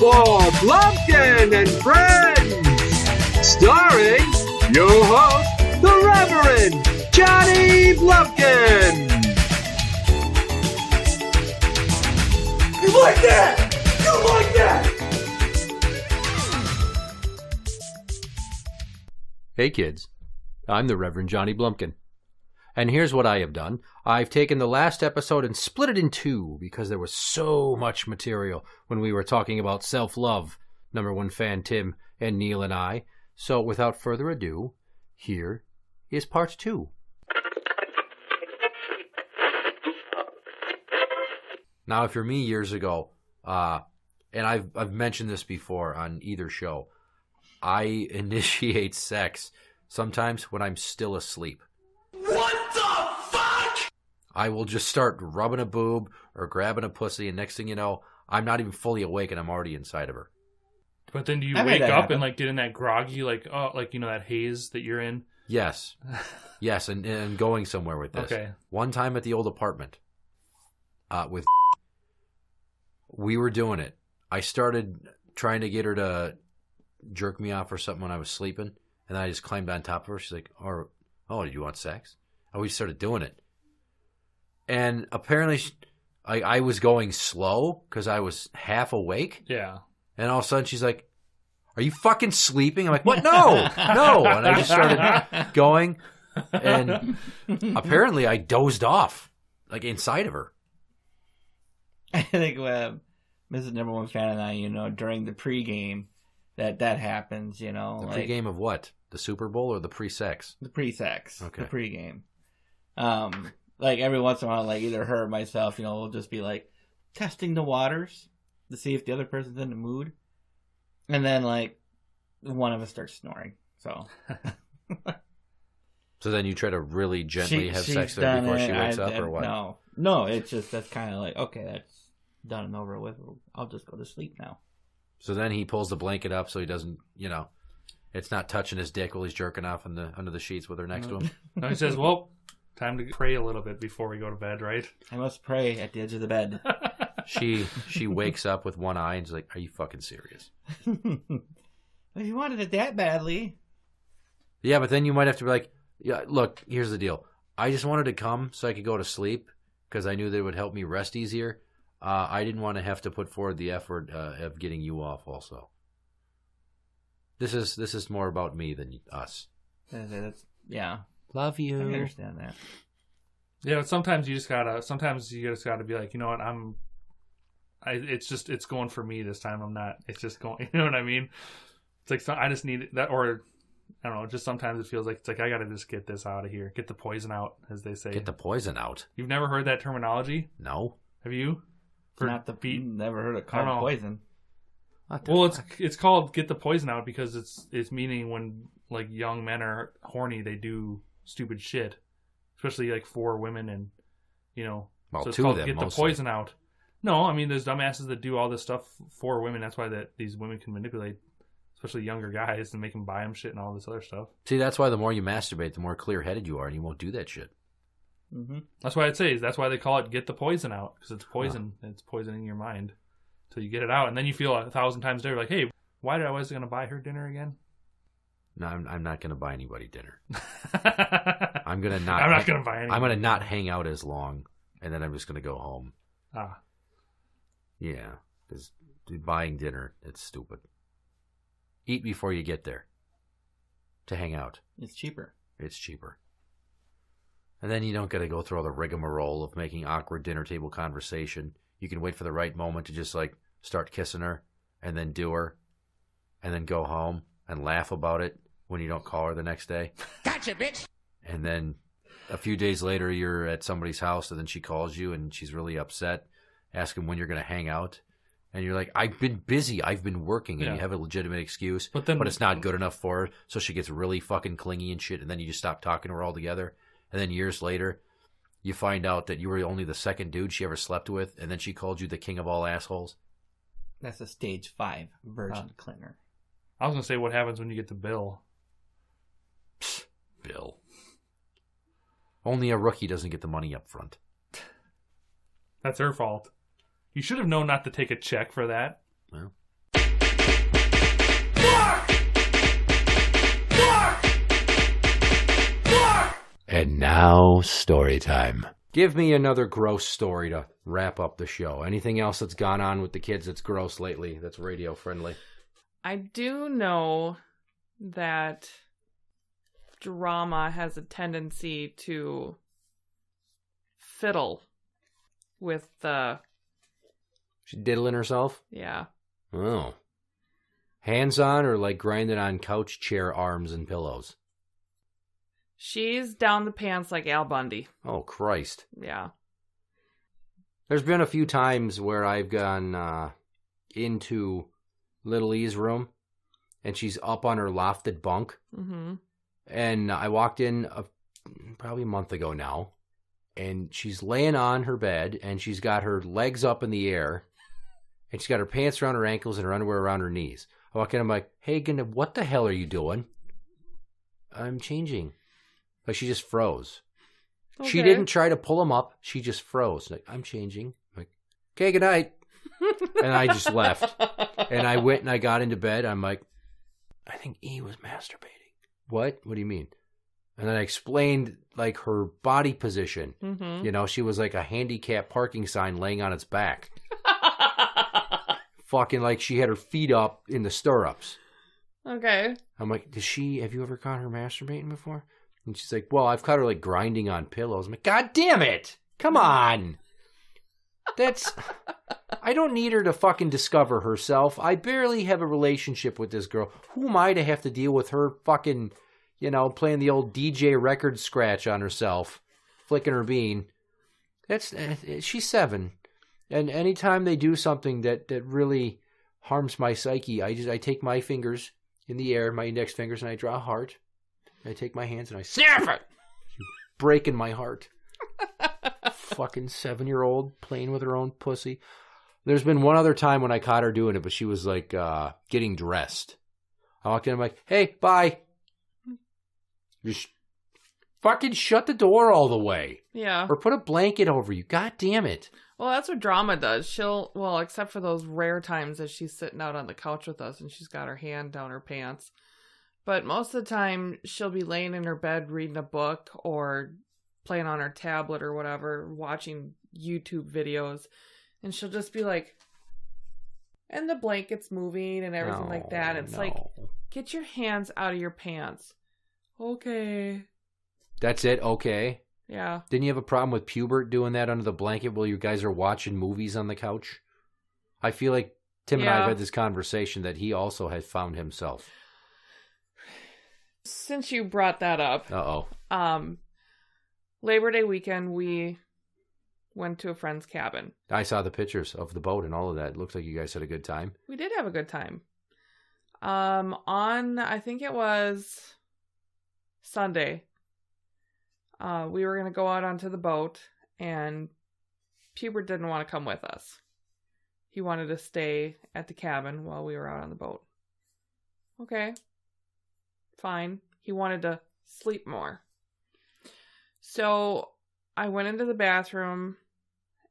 for Blumpkin&Friends, starring your host, the Reverend Johnny Blumpkin. You like that? You like that? Hey kids, I'm the Reverend Johnny Blumpkin. And here's what I have done. I've taken the last episode and split it in two because there was so much material when we were talking about self-love, number one fan Tim and Neil and I. So without further ado, here is part two. Now, if you're me years ago, and I've mentioned this before on either show, I initiate sex sometimes when I'm still asleep. What the fuck? I will just start rubbing a boob or grabbing a pussy, and next thing you know, I'm not even fully awake and I'm already inside of her. But then do you wake up and like get in that groggy, that haze that you're in? Yes. Yes, and going somewhere with this. Okay. One time at the old apartment, with we were doing it. I started trying to get her to jerk me off or something when I was sleeping, and then I just climbed on top of her. She's like, oh, do you want sex? And we started doing it. And apparently I was going slow because I was half awake. Yeah. And all of a sudden she's like, are you fucking sleeping? I'm like, what? No, no. And I just started going. And apparently I dozed off, like inside of her. I think Mrs. Number One Fan and I, during the pregame, that happens, The pregame of what? The Super Bowl or the pre-sex? The pre-sex. Okay. The pregame. Like every once in a while, like either her or myself, we'll just be like testing the waters to see if the other person's in the mood. And then like one of us starts snoring. So So then you try to really gently have sex with her before she wakes up or what? No, it's just that's kind of like, okay, that's done and over with. I'll just go to sleep now. So then he pulls the blanket up so he doesn't, it's not touching his dick while he's jerking off under the sheets with her next to him. No, he says, well, time to pray a little bit before we go to bed, right? I must pray at the edge of the bed. She wakes up with one eye and is like, are you fucking serious? If you wanted it that badly. Yeah, but then you might have to be like, yeah, look, here's the deal. I just wanted to come so I could go to sleep because I knew that it would help me rest easier. I didn't want to have to put forward the effort of getting you off also. This is more about me than us. Yeah. Love you. I understand that. Yeah, but sometimes you just gotta be like, you know what, it's going for me this time. I'm not, it's just going, you know what I mean? It's like, I just need that, or I don't know, just sometimes it feels like, it's like, I gotta just get this out of here. Get the poison out, as they say. Get the poison out? You've never heard that terminology? No. Have you? Not the beat. Never heard it called poison. Well, it's called get the poison out because it's meaning when like young men are horny, they do stupid shit, especially like for women and Well, so it's two called of them get mostly. the poison out. No, I mean there's dumbasses that do all this stuff for women. That's why these women can manipulate, especially younger guys, and make them buy them shit and all this other stuff. See, that's why the more you masturbate, the more clear-headed you are, and you won't do that shit. Mm-hmm. That's why that's why they call it get the poison out, because it's poison. It's poisoning your mind till you get it out, and then you feel 1,000 times better. Like, hey, why did I was going to buy her dinner again? No, I'm not going to buy anybody dinner. I'm not going to buy anything. I'm going to not hang out as long, and then I'm just going to go home. Yeah, because buying dinner, it's stupid. Eat before you get there. To hang out. It's cheaper. It's cheaper. And then you don't got to go through all the rigmarole of making awkward dinner table conversation. You can wait for the right moment to just like start kissing her and then do her and then go home and laugh about it when you don't call her the next day. Gotcha, bitch. And then a few days later you're at somebody's house and then she calls you and she's really upset, asking when you're going to hang out. And you're like, I've been busy. I've been working. And you have a legitimate excuse, but it's not good enough for her. So she gets really fucking clingy and shit. And then you just stop talking to her altogether. And then years later, you find out that you were only the second dude she ever slept with. And then she called you the king of all assholes. That's a stage 5 virgin clinger. I was going to say, what happens when you get the bill? Psst, bill. Only a rookie doesn't get the money up front. That's her fault. You should have known not to take a check for that. Well. And now, story time. Give me another gross story to wrap up the show. Anything else that's gone on with the kids that's gross lately, that's radio friendly? I do know that drama has a tendency to fiddle with the... She diddling herself? Yeah. Oh. Hands-on or like grinding on couch chair arms and pillows? She's down the pants like Al Bundy. Oh, Christ. Yeah. There's been a few times where I've gone into Little E's room, and she's up on her lofted bunk. Mm-hmm. And I walked in probably a month ago now, and she's laying on her bed, and she's got her legs up in the air, and she's got her pants around her ankles and her underwear around her knees. I walk in, I'm like, hey, Gina, what the hell are you doing? I'm changing. Like, she just froze. Okay. She didn't try to pull him up. She just froze. Like, I'm changing. I'm like, okay, good night. And I just left. And I went and I got into bed. I'm like, I think E was masturbating. What? What do you mean? And then I explained, like, her body position. Mm-hmm. You know, she was like a handicap parking sign laying on its back. Fucking like she had her feet up in the stirrups. Okay. I'm like, have you ever caught her masturbating before? And she's like, well, I've caught her like grinding on pillows. I'm like, God damn it. Come on. I don't need her to fucking discover herself. I barely have a relationship with this girl. Who am I to have to deal with her fucking, playing the old DJ record scratch on herself, flicking her bean? She's 7. And anytime they do something that really harms my psyche, I take my fingers in the air, my index fingers, and I draw a heart. I take my hands and I snap it. Breaking my heart. Fucking 7-year-old playing with her own pussy. There's been one other time when I caught her doing it, but she was like getting dressed. I walked in, I'm like, hey, bye. Just fucking shut the door all the way. Yeah. Or put a blanket over you. God damn it. Well, that's what drama does. Except for those rare times that she's sitting out on the couch with us and she's got her hand down her pants. But most of the time, she'll be laying in her bed reading a book or playing on her tablet or whatever, watching YouTube videos. And she'll just be like, and the blanket's moving and everything like that. It's like, get your hands out of your pants. Okay. That's it? Okay. Yeah. Didn't you have a problem with Pubert doing that under the blanket while you guys are watching movies on the couch? I feel like Tim and I have had this conversation that he also has found himself. Since you brought that up. Uh-oh. Labor Day weekend, we went to a friend's cabin. I saw the pictures of the boat and all of that. It looks like you guys had a good time. We did have a good time. I think it was Sunday, we were going to go out onto the boat, and Hubert didn't want to come with us. He wanted to stay at the cabin while we were out on the boat. Okay. Fine. He wanted to sleep more. So I went into the bathroom,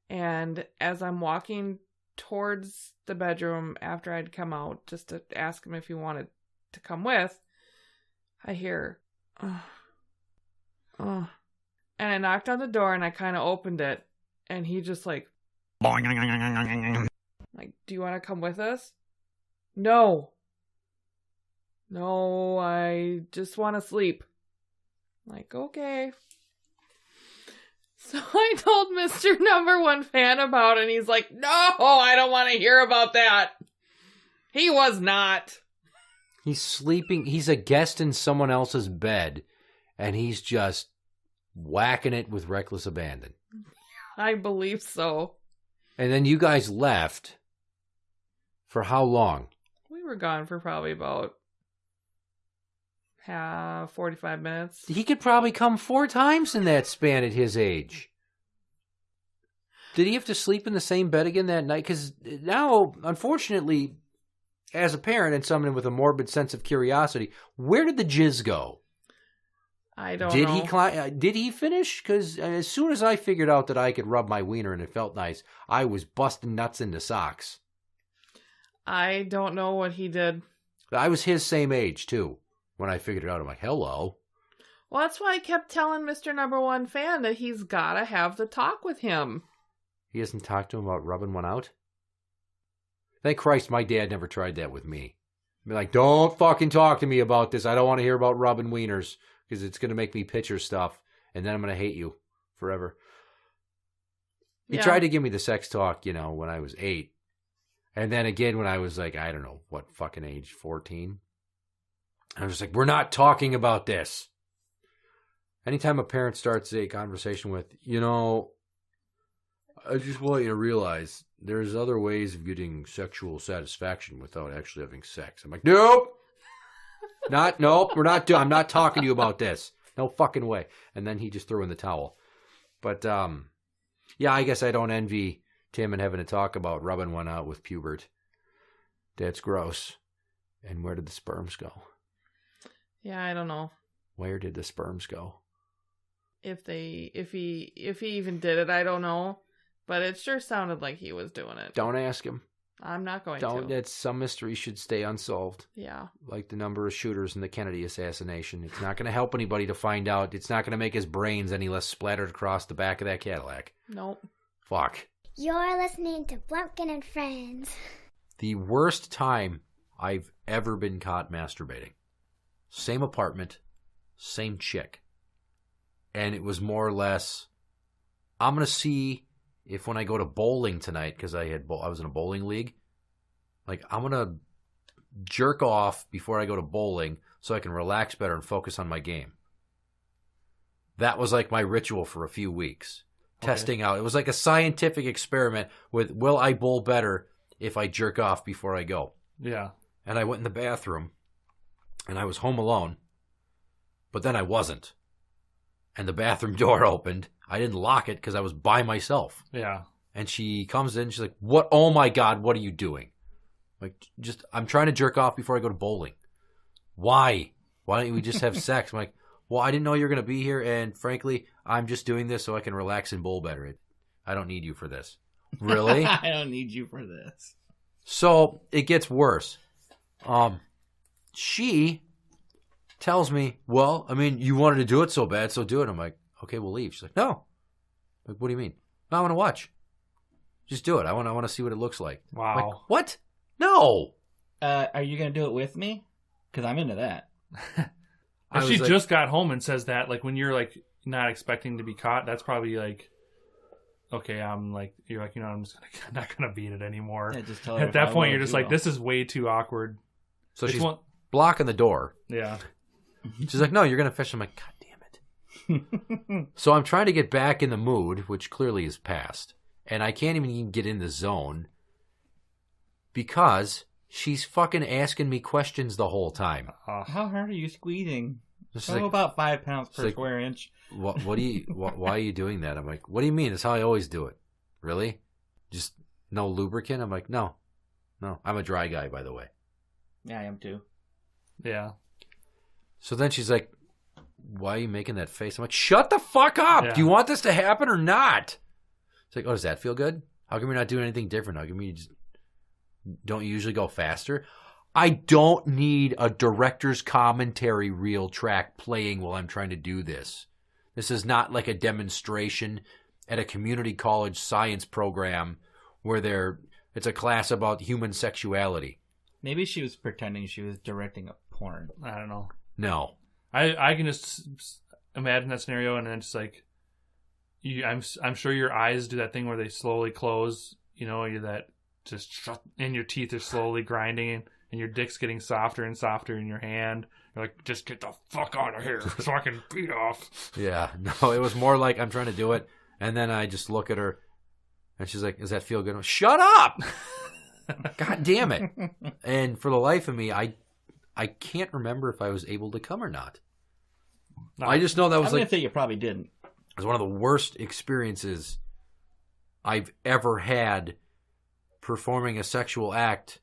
and as I'm walking towards the bedroom after I'd come out, just to ask him if he wanted to come with, I hear, and I knocked on the door and I kind of opened it, and he just like, do you want to come with us? No, I just want to sleep. I'm like, okay. So I told Mr. Number One Fan about it, and he's like, no, I don't want to hear about that. He was not. He's sleeping. He's a guest in someone else's bed, and he's just whacking it with reckless abandon. I believe so. And then you guys left for how long? We were gone for probably about 45 minutes. He could probably come 4 times in that span at his age. Did he have to sleep in the same bed again that night? Because now, unfortunately, as a parent and someone with a morbid sense of curiosity, where did the jizz go? I don't know. Did he finish? Because as soon as I figured out that I could rub my wiener and it felt nice, I was busting nuts into socks. I don't know what he did. I was his same age, too, when I figured it out. I'm like, hello. Well, that's why I kept telling Mr. Number One Fan that he's got to have the talk with him. He hasn't talked to him about rubbing one out? Thank Christ my dad never tried that with me. Be like, don't fucking talk to me about this. I don't want to hear about rubbing wieners because it's going to make me picture stuff, and then I'm going to hate you forever. He tried to give me the sex talk, when I was 8. And then again when I was like, I don't know, what fucking age, 14? I was just like, we're not talking about this. Anytime a parent starts a conversation with, I just want you to realize there's other ways of getting sexual satisfaction without actually having sex. I'm like, nope. We're not I'm not talking to you about this. No fucking way. And then he just threw in the towel. But, yeah, I guess I don't envy Tim and having to talk about rubbing one out with Pubert. That's gross. And where did the sperms go? Yeah, I don't know. Where did the sperms go? If he even did it, I don't know. But it sure sounded like he was doing it. Don't ask him. I'm not going to. It's some mystery should stay unsolved. Yeah. Like the number of shooters in the Kennedy assassination. It's not going to help anybody to find out. It's not going to make his brains any less splattered across the back of that Cadillac. Nope. Fuck. You're listening to Blumpkin&Friends. The worst time I've ever been caught masturbating. Same apartment, same chick. And it was more or less, I'm going to see if when I go to bowling tonight, because I was in a bowling league, like I'm going to jerk off before I go to bowling so I can relax better and focus on my game. That was like my ritual for a few weeks. Okay. Testing out. It was like a scientific experiment with, will I bowl better if I jerk off before I go? Yeah. And I went in the bathroom, and I was home alone, but then I wasn't. And the bathroom door opened. I didn't lock it because I was by myself. Yeah. And she comes in. She's like, "What? Oh my God, what are you doing?" Like, I'm trying to jerk off before I go to bowling. Why? Why don't we just have sex? I'm like, well, I didn't know you were going to be here. And frankly, I'm just doing this so I can relax and bowl better. I don't need you for this. Really? I don't need you for this. So it gets worse. She tells me, well, I mean, you wanted to do it so bad, so do it. I'm like, okay, we'll leave. She's like, no. I'm like, what do you mean? No, I want to watch. Just do it. I want to see what it looks like. Wow. I'm like, what? No. Are you going to do it with me? Because I'm into that. If she just got home and says that, like when you're like not expecting to be caught, that's probably like, okay, I'm like, you're like, I'm not gonna beat it anymore. Yeah, just tell her at that point, you're just like, this is way too awkward. So she's blocking the door. Yeah. She's like, no, you're gonna fish. I'm like, God damn it. So I'm trying to get back in the mood, which clearly is past, and I can't even get in the zone because she's fucking asking me questions the whole time. How hard are you squeezing? Like, about 5 pounds per square inch. What do you? Why are you doing that? I'm like, what do you mean? That's how I always do it. Really? Just no lubricant? I'm like, no. I'm a dry guy, by the way. Yeah, I am too. Yeah. So then she's like, why are you making that face? I'm like, shut the fuck up. Yeah. Do you want this to happen or not? It's like, oh, does that feel good? How come you're not doing anything different? How come you just don't usually go faster? I don't need a director's commentary reel track playing while I'm trying to do this. This is not like a demonstration at a community college science program where it's a class about human sexuality. Maybe she was pretending she was directing a porn. I don't know. No. I can just imagine that scenario, and then it's like, I'm sure your eyes do that thing where they slowly close. You're that just shut, and your teeth are slowly grinding, and your dick's getting softer and softer in your hand. You're like, just get the fuck out of here so I can beat off. Yeah, no, it was more like I'm trying to do it, and then I just look at her, and she's like, does that feel good? Shut up! God damn it. And for the life of me, I can't remember if I was able to come or not. No. I just know that was I'm going to say you probably didn't. It was one of the worst experiences I've ever had performing a sexual act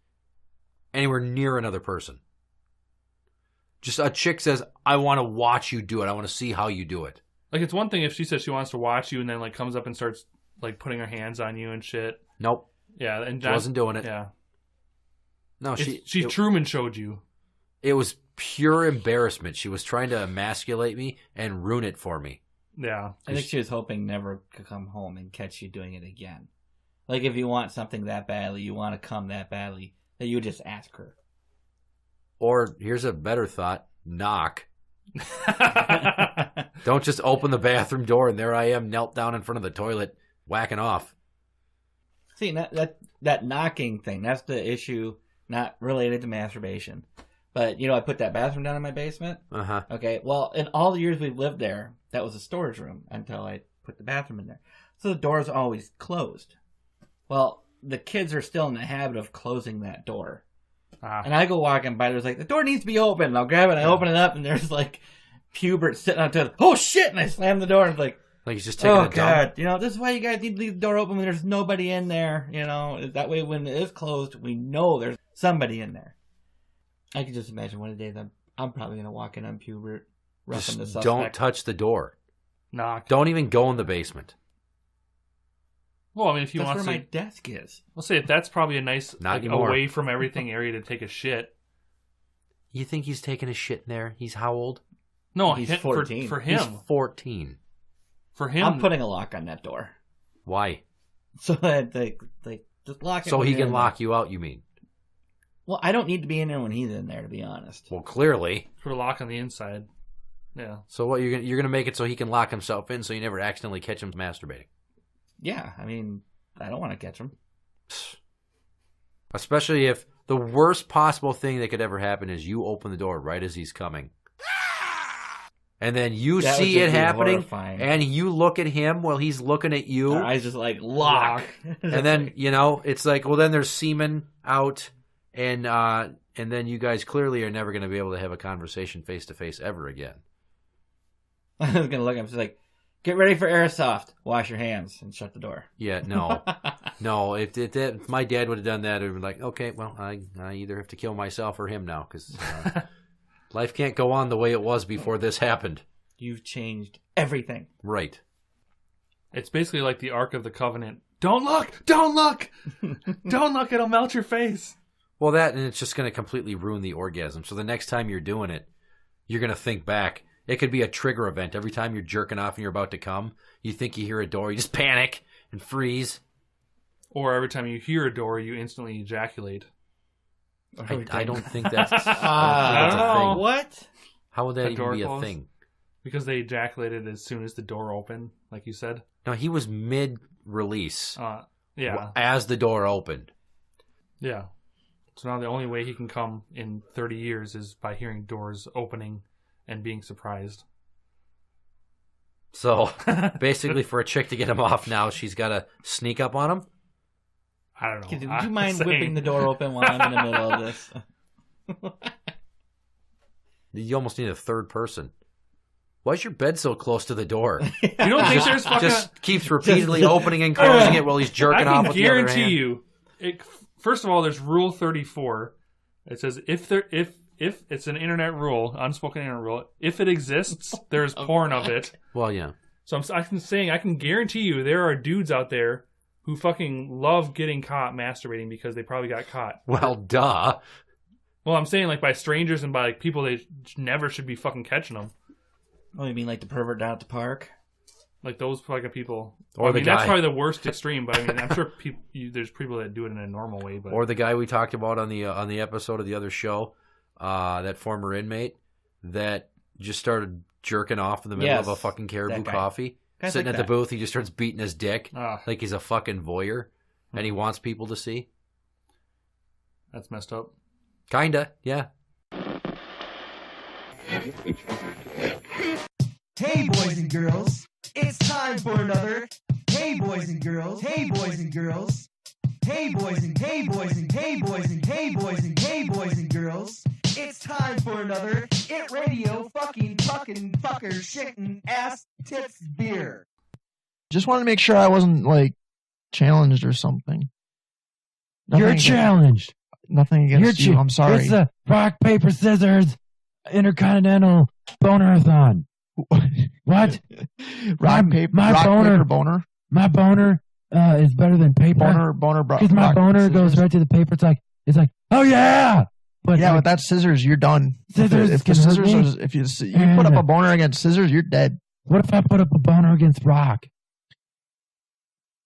anywhere near another person. Just a chick says, I want to watch you do it. I want to see how you do it. Like, it's one thing if she says she wants to watch you and then, like, comes up and starts, like, putting her hands on you and shit. Nope. Yeah. And she wasn't doing it. Yeah. No, she Truman showed you. It was pure embarrassment. She was trying to emasculate me and ruin it for me. Yeah. I think she was hoping never to come home and catch you doing it again. Like, if you want something that badly, you want to come that badly, that you would just ask her. Or, here's a better thought, knock. Don't just open the bathroom door and there I am knelt down in front of the toilet whacking off. See, that knocking thing, that's the issue, not related to masturbation. But, I put that bathroom down in my basement. Uh-huh. Okay, well, in all the years we've lived there, that was a storage room until I put the bathroom in there. So the door's always closed. Well, the kids are still in the habit of closing that door. And I go walking by, there's like, the door needs to be open. And I'll grab it, and I open it up, and there's like Hubert sitting on top. Oh, shit! And I slam the door, and it's like he's just taking a dump. God. This is why you guys need to leave the door open when there's nobody in there. That way when it is closed, we know there's somebody in there. I can just imagine one of the days I'm probably going to walk in on Hubert, roughing the suspect. Don't touch the door. Knock. Don't even go in the basement. Well, I mean, if you want That's to... where my desk is. We'll say if that's probably a nice, away from everything area to take a shit. You think he's taking a shit in there? He's how old? No, he's 14. For him. He's 14. For him. I'm putting a lock on that door. Why? So that they just lock it. So he can lock you out, you mean? Well, I don't need to be in there when he's in there, to be honest. Well, clearly. Put a lock on the inside. Yeah. So what, you're gonna make it so he can lock himself in so you never accidentally catch him masturbating? Yeah, I mean, I don't want to catch him. Especially if the worst possible thing that could ever happen is you open the door right as he's coming. And then you see it happening, horrifying. And you look at him while he's looking at you. Our eyes just like lock. And then, it's like, well, then there's semen out, and then you guys clearly are never going to be able to have a conversation face-to-face ever again. I was going to look at him, just like, get ready for airsoft. Wash your hands and shut the door. Yeah, no. No, if my dad would have done that, it would be like, okay, well, I either have to kill myself or him now, because life can't go on the way it was before this happened. You've changed everything. Right. It's basically like the Ark of the Covenant. Don't look! Don't look! Don't look, it'll melt your face. Well, and it's just going to completely ruin the orgasm. So the next time you're doing it, you're going to think back. It could be a trigger event. Every time you're jerking off and you're about to come, you think you hear a door, you just panic and freeze. Or every time you hear a door, you instantly ejaculate. I don't think that's, I don't know. What? How would that even be a thing? Because they ejaculated as soon as the door opened, like you said. No, he was mid-release. Yeah. As the door opened. Yeah. So now the only way he can come in 30 years is by hearing doors opening and being surprised. So, basically for a chick to get him off now, she's got to sneak up on him? I don't know. Would you mind whipping the door open while I'm in the middle of this? You almost need a third person. Why is your bed so close to the door? You don't think there's fucking... Just keeps repeatedly opening and closing it while he's jerking off with the other hand. I can guarantee you. First of all, there's Rule 34. It says if it's an internet rule, unspoken internet rule, if it exists, there's porn of it. Well, yeah. So I can guarantee you there are dudes out there who fucking love getting caught masturbating because they probably got caught. Well, duh. Well, I'm saying like by strangers and by like people they never should be fucking catching them. Oh, you mean like the pervert down at the park? Like those fucking people. Or the guy. That's probably the worst extreme, but I mean, I'm sure there's people that do it in a normal way. But. Or the guy we talked about on the episode of the other show, that former inmate that just started jerking off in the middle of a fucking Caribou Coffee. Sitting at the booth, he just starts beating his dick like he's a fucking voyeur, and he wants people to see. That's messed up. Kinda, yeah. Hey, boys and girls, it's time for another. Hey, boys and girls. Hey, boys and girls. Hey, boys and hey, boys and hey, boys and hey, boys and hey, boys and girls. It's time for another ITradio fucking fucker shitting ass tits beer. Just wanted to make sure I wasn't like challenged or something. You're challenged. Nothing against you. I'm sorry. It's a rock, paper, scissors, intercontinental boner-a-thon. What? rock, paper, boner. My boner is better than paper. Boner, because my boner goes right to the paper. It's like, oh yeah, But Yeah, with that scissors, you're done. Scissors If the can hurt scissors, me. if you put up a boner against scissors, you're dead. What if I put up a boner against rock?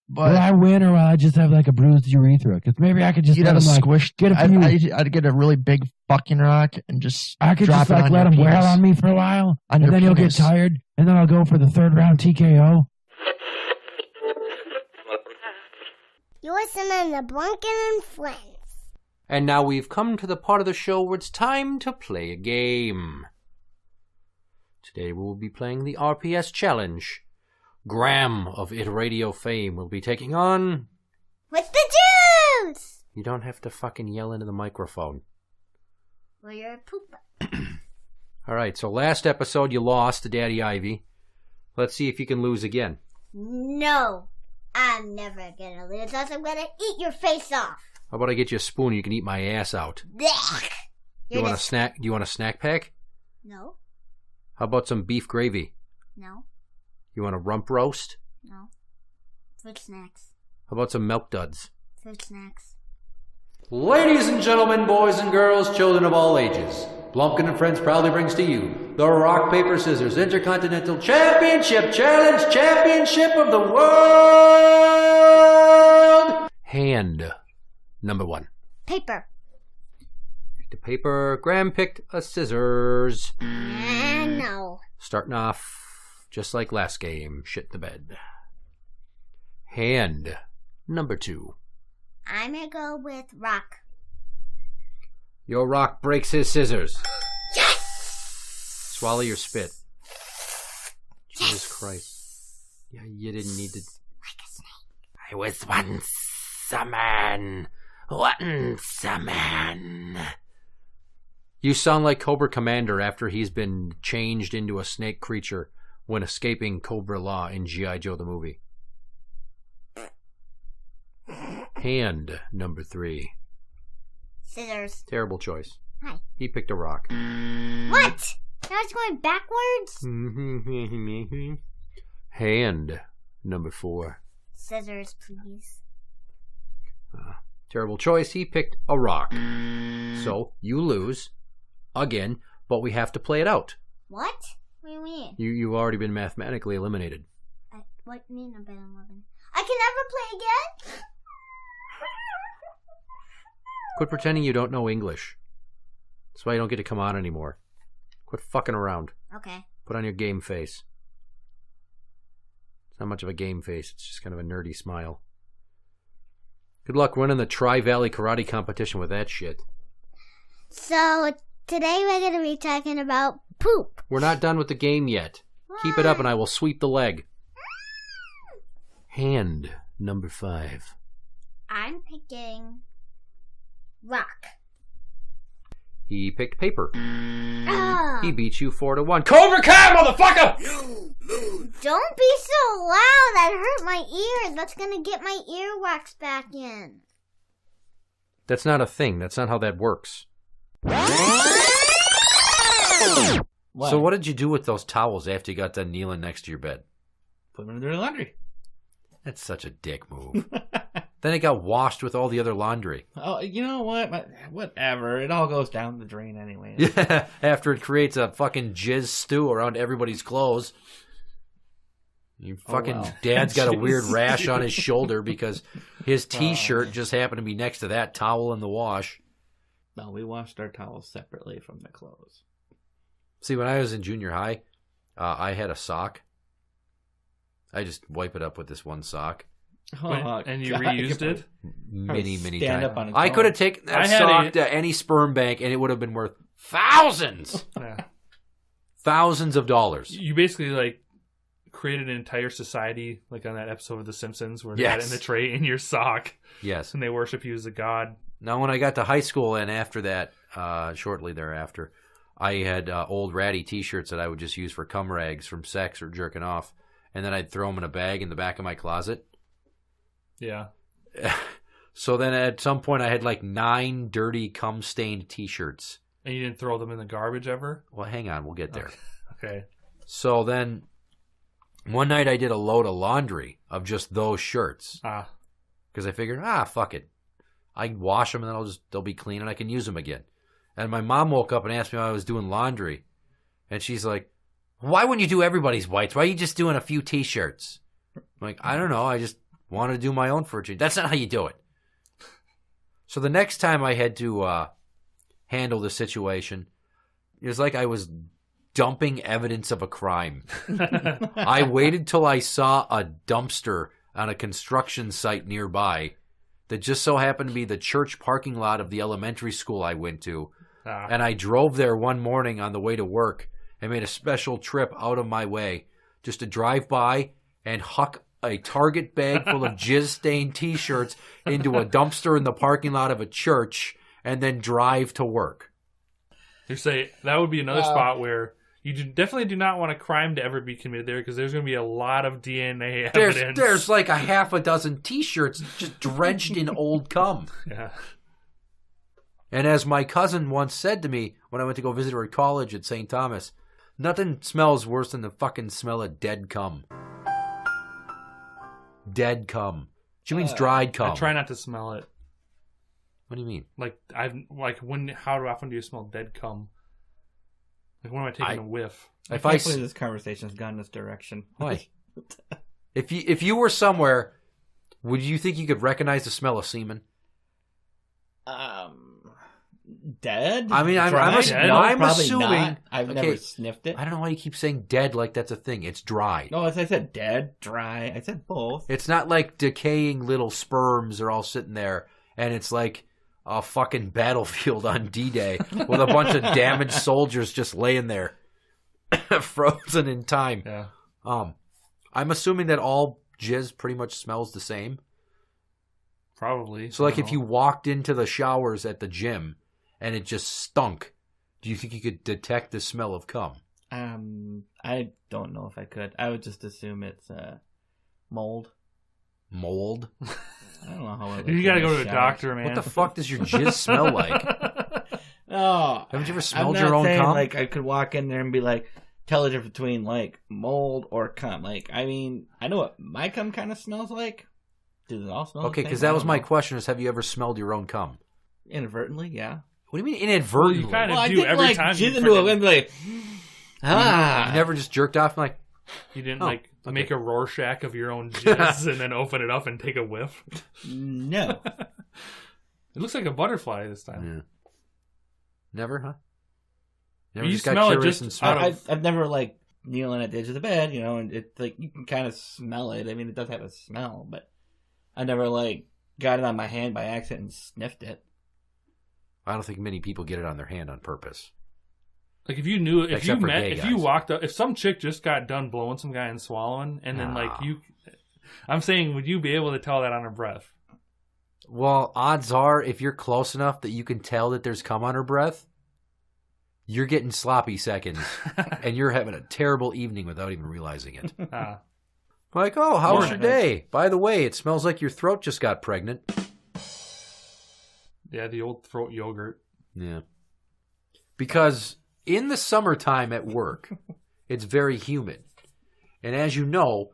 But will I win, or will I just have like a bruised urethra? Because maybe I could just you'd let have a him, like, squished. get a few. I'd get a really big fucking rock and just I could drop just it like on let your him wail penis. on me for a while, On and your then he'll get penis. tired, and then I'll go for the 3rd round TKO. You're listening to Blumpkin and Friends. And now we've come to the part of the show where it's time to play a game. Today we will be playing the RPS Challenge. Graham of ITradio fame will be taking on... With the juice! You don't have to fucking yell into the microphone. Well, you're a pooper. Alright, so last episode you lost to Daddy Ivy. Let's see if you can lose again. No, I'm never gonna lose, else I'm gonna eat your face off. How about I get you a spoon and you can eat my ass out? Blech. You want a snack? Do you want a snack pack? No, How about some beef gravy? no, You want a rump roast? no. Fruit snacks. How about some milk duds? Fruit snacks. Ladies and gentlemen, boys and girls, children of all ages, Blumpkin and Friends proudly brings to you the Rock, Paper, Scissors Intercontinental Championship Challenge Championship of the World! Hand number 1. Paper. Picked a paper. Graham picked a scissors. No. Starting off just like last game. Shit in the bed. Hand number 2. I'm gonna go with rock. Your rock breaks his scissors. Yes! Swallow your spit. Jesus Christ. Yeah, you didn't need to. Like a snake. I was once a man. Once a man. You sound like Cobra Commander after he's been changed into a snake creature when escaping Cobra Law in G.I. Joe the movie. Hand number 3. Scissors. Terrible choice. Hi. He picked a rock. What? Now it's going backwards? Hand number 4. Scissors, please. Terrible choice. He picked a rock. So you lose again, but we have to play it out. What? What do you mean? You've already been mathematically eliminated. What do you mean I've been 11? I can never play again? Quit pretending you don't know English. That's why you don't get to come on anymore. Quit fucking around. Okay. Put on your game face. It's not much of a game face. It's just kind of a nerdy smile. Good luck winning the Tri-Valley Karate competition with that shit. So, today we're going to be talking about poop. We're not done with the game yet. Keep it up and I will sweep the leg. Hand number 5. I'm picking rock. He picked paper. Ah, He beat you 4-1. Cobra Kai, motherfucker! don't be so loud. That hurt my ears. That's going to get my earwax back in. That's not a thing. That's not how that works. What? So what did you do with those towels after you got done kneeling next to your bed? Put them in their laundry. That's such a dick move. Then it got washed with all the other laundry. Oh, you know what? Whatever. It all goes down the drain anyway. Yeah, after it creates a fucking jizz stew around everybody's clothes. Your fucking wow. dad's got a weird Jizz rash on stew. his shoulder because his T-shirt just happened to be next to that towel in the wash. No, we washed our towels separately from the clothes. See, when I was in junior high, I had a sock. I just wipe it up with this one sock. And you God. reused it? Many Stand times. up on its I own. could have taken that I had sock a- to any sperm bank and it would have been worth thousands. Yeah. Thousands of dollars. You basically like created an entire society, like on that episode of The Simpsons, where they had it in the tray in your sock, Yes. and they worship you as a god. Now, when I got to high school and after that, shortly thereafter, I had old ratty T-shirts that I would just use for cum rags from sex or jerking off, and then I'd throw them in a bag in the back of my closet. Yeah. So then at some point I had like 9 dirty cum-stained T-shirts. And you didn't throw them in the garbage ever? Well, hang on, we'll get there. Okay. So then one night I did a load of laundry of just those shirts because I figured, fuck it. I can wash them and then they'll be clean and I can use them again. And my mom woke up and asked me why I was doing laundry. And she's like, why wouldn't you do everybody's whites? Why are you just doing a few T-shirts? I'm like, I don't know. I just wanted to do my own for a change. That's not how you do it. So the next time I had to handle the situation, it was like I was dumping evidence of a crime. I waited till I saw a dumpster on a construction site nearby that just so happened to be the church parking lot of the elementary school I went to. And I drove there one morning on the way to work and made a special trip out of my way just to drive by and huck a Target bag full of jizz-stained T-shirts into a dumpster in the parking lot of a church and then drive to work. You say that would be another spot where you definitely do not want a crime to ever be committed there because there's going to be a lot of DNA evidence. There's like a half a dozen T-shirts just drenched in old cum. Yeah. And as my cousin once said to me when I went to go visit her at college at St. Thomas, nothing smells worse than the fucking smell of dead cum. Dead cum. She means dried cum. I try not to smell it. What do you mean? How often do you smell dead cum? Like, when am I taking a whiff? I can't believe this conversation's gone this direction. Why? If you were somewhere, would you think you could recognize the smell of semen? Dead? I mean, I'm assuming. Not. I've never sniffed it. I don't know why you keep saying dead like that's a thing. It's dry. No, as I said, dead, dry. I said both. It's not like decaying little sperms are all sitting there, and it's like a fucking battlefield on D-Day with a bunch of damaged soldiers just laying there, frozen in time. Yeah. I'm assuming that all jizz pretty much smells the same. Probably. So, like, if you walked into the showers at the gym and it just stunk, do you think you could detect the smell of cum? I don't know if I could. I would just assume it's mold. Mold? I don't know how. You got to go to a doctor, man. What the fuck does your jizz smell like? Oh, haven't you ever smelled your own cum? Like, I could walk in there and be like, tell the difference between like mold or cum. Like, I mean, I know what my cum kind of smells like. Do they all smell? Okay, because that was my question: is have you ever smelled your own cum? Inadvertently, yeah. What do you mean inadvertently? Well, you kind of do every time. Jizz into it and be like, You never just jerked off and like. You didn't make a Rorschach of your own jizz and then open it up and take a whiff? No. It looks like a butterfly this time. Yeah. Never, huh? Never you just smell it just and smell it. I've never like kneeling at the edge of the bed, and it's like you can kind of smell it. I mean, it does have a smell, but I never like got it on my hand by accident and sniffed it. I don't think many people get it on their hand on purpose. Like if you knew, if Except you for met, gay if guys. you walked up, if some chick just got done blowing some guy and swallowing, and then I'm saying, would you be able to tell that on her breath? Well, odds are, if you're close enough that you can tell that there's cum on her breath, you're getting sloppy seconds, and you're having a terrible evening without even realizing it. Like, oh, how was your day? By the way, it smells like your throat just got pregnant. Yeah, the old throat yogurt. Yeah. Because in the summertime at work, it's very humid. And as you know,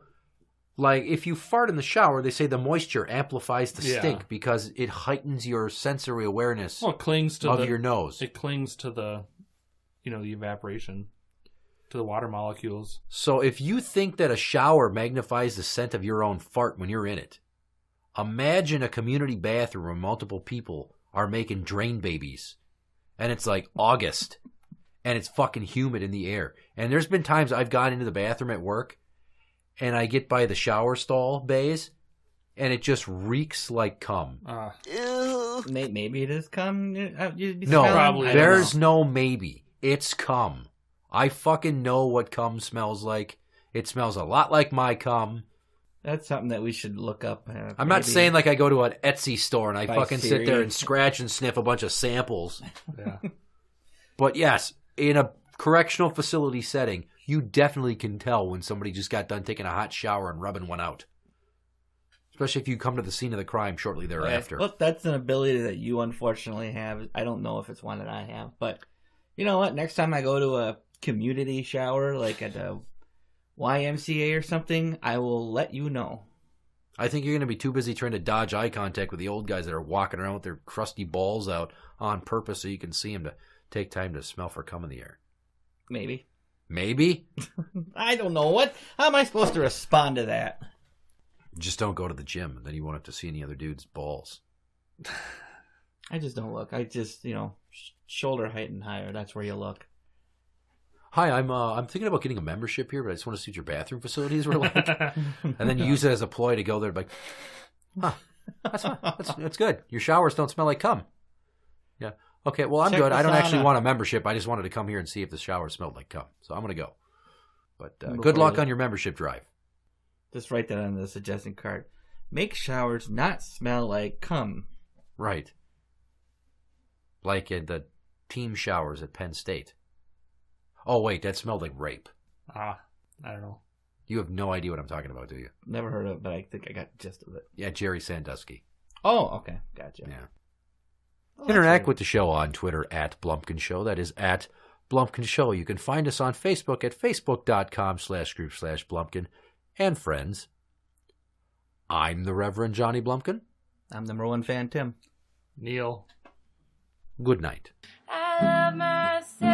like if you fart in the shower, they say the moisture amplifies the stink because it heightens your sensory awareness it clings to your nose. It clings to the evaporation, to the water molecules. So if you think that a shower magnifies the scent of your own fart when you're in it, imagine a community bathroom where multiple people are making drain babies. And it's like August. And it's fucking humid in the air. And there's been times I've gone into the bathroom at work and I get by the shower stall bays and it just reeks like cum. Maybe it is cum. No, probably. There's no maybe. It's cum. I fucking know what cum smells like. It smells a lot like my cum. That's something that we should look up. I'm not saying like I go to an Etsy store and I fucking Siri. sit there and scratch and sniff a bunch of samples. Yeah. But yes, in a correctional facility setting, you definitely can tell when somebody just got done taking a hot shower and rubbing one out. Especially if you come to the scene of the crime shortly thereafter. Well, that's an ability that you unfortunately have. I don't know if it's one that I have. But you know what? Next time I go to a community shower, like at a YMCA or something, I will let you know. I think you're going to be too busy trying to dodge eye contact with the old guys that are walking around with their crusty balls out on purpose so you can see them to take time to smell for cum in the air. Maybe. Maybe? I don't know. How am I supposed to respond to that? Just don't go to the gym, and then you won't have to see any other dude's balls. I just don't look. I just, shoulder height and higher. That's where you look. Hi, I'm thinking about getting a membership here, but I just want to see what your bathroom facilities were like. And then you use it as a ploy to go there and be like, huh, that's fine. That's good. Your showers don't smell like cum. Yeah. Okay, well, I'm Check good. the I don't actually sauna. want a membership. I just wanted to come here and see if the shower smelled like cum. So I'm going to go. But Before good luck you- on your membership drive. Just write that on the suggestion card. Make showers not smell like cum. Right. Like in the team showers at Penn State. Oh, wait, that smelled like rape. I don't know. You have no idea what I'm talking about, do you? Never heard of it, but I think I got the gist of it. Yeah, Jerry Sandusky. Oh, okay. Gotcha. Yeah. Oh, Interact that's with the show on Twitter at Blumpkin Show. That is at Blumpkin Show. You can find us on Facebook at facebook.com/group/Blumpkin and friends. I'm the Reverend Johnny Blumpkin. I'm number one fan, Tim. Neil. Good night. I love myself.